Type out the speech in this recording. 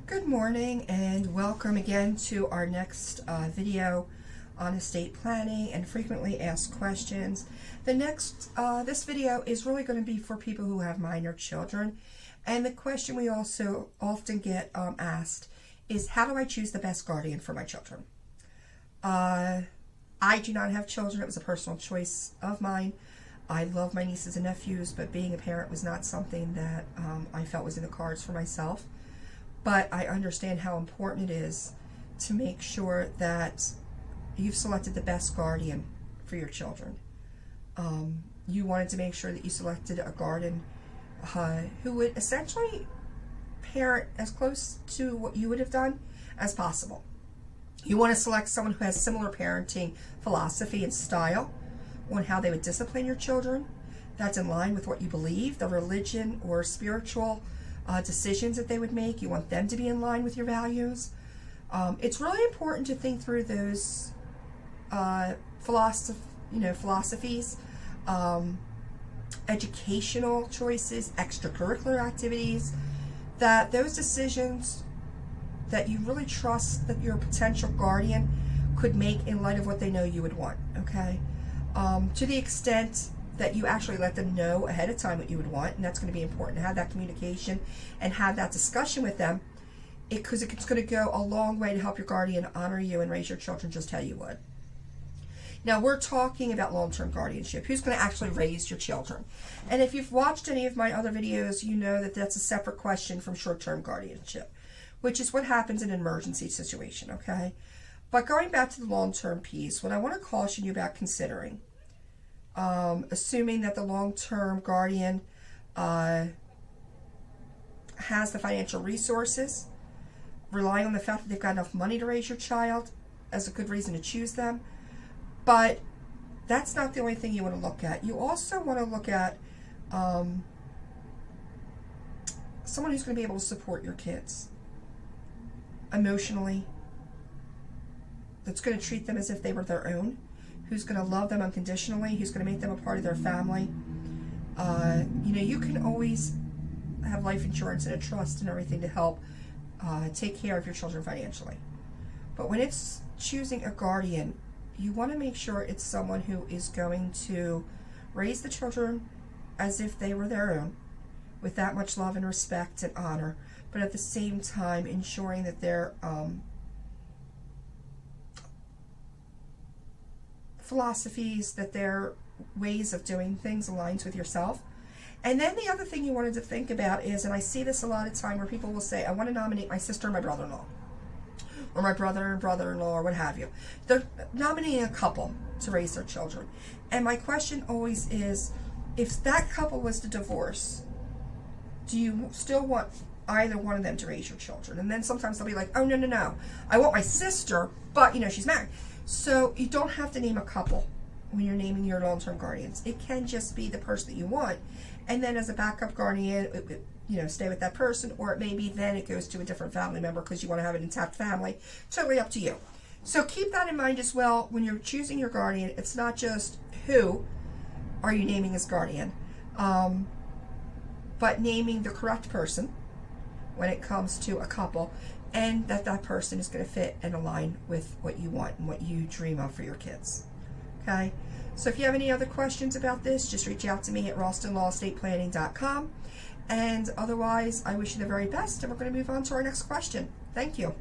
Good morning and welcome again to our next video on estate planning and frequently asked questions. This video is really going to be for people who have minor children, and the question we also often get asked is, how do I choose the best guardian for my children? I do not have children. It was a personal choice of mine. I love my nieces and nephews, but being a parent was not something that I felt was in the cards for myself. But I understand how important it is to make sure that you've selected the best guardian for your children. You wanted to make sure that you selected a guardian who would essentially parent as close to what you would have done as possible. You want to select someone who has similar parenting philosophy and style on how they would discipline your children. That's in line with what you believe, the religion or spiritual decisions that they would make. You want them to be in line with your values. It's really important to think through those philosophies, educational choices, extracurricular activities, that those decisions that you really trust that your potential guardian could make in light of what they know you would want, okay? To the extent that you actually let them know ahead of time what you would want, and that's going to be important to have that communication and have that discussion with them, because it's going to go a long way to help your guardian honor you and raise your children just how you would. Now, we're talking about long-term guardianship. Who's going to actually raise your children? And if you've watched any of my other videos, you know that that's a separate question from short-term guardianship, which is what happens in an emergency situation, okay? But going back to the long-term piece, what I want to caution you about considering, assuming that the long-term guardian has the financial resources, relying on the fact that they've got enough money to raise your child as a good reason to choose them. But that's not the only thing you want to look at. You also want to look at someone who's going to be able to support your kids emotionally, that's going to treat them as if they were their own, who's going to love them unconditionally, who's going to make them a part of their family. You can always have life insurance and a trust and everything to help take care of your children financially. But when it's choosing a guardian, you want to make sure it's someone who is going to raise the children as if they were their own, with that much love and respect and honor, but at the same time ensuring that their philosophies, that their ways of doing things aligns with yourself. And then the other thing you wanted to think about is, and I see this a lot of time where people will say, I want to nominate my sister and my brother-in-law, or my brother and brother-in-law, or what have you. They're nominating a couple to raise their children. And my question always is, if that couple was to divorce, do you still want either one of them to raise your children? And then sometimes they'll be like, oh, no, I want my sister, but, she's married. So you don't have to name a couple when you're naming your long-term guardians. It can just be the person that you want. And then as a backup guardian, stay with that person, or it may be then it goes to a different family member because you want to have an intact family. Totally up to you. So keep that in mind as well when you're choosing your guardian. It's not just who are you naming as guardian, but naming the correct person when it comes to a couple, and that person is going to fit and align with what you want and what you dream of for your kids. Okay? So if you have any other questions about this, just reach out to me at ralstonlawestateplanning.com. And otherwise, I wish you the very best, and we're going to move on to our next question. Thank you.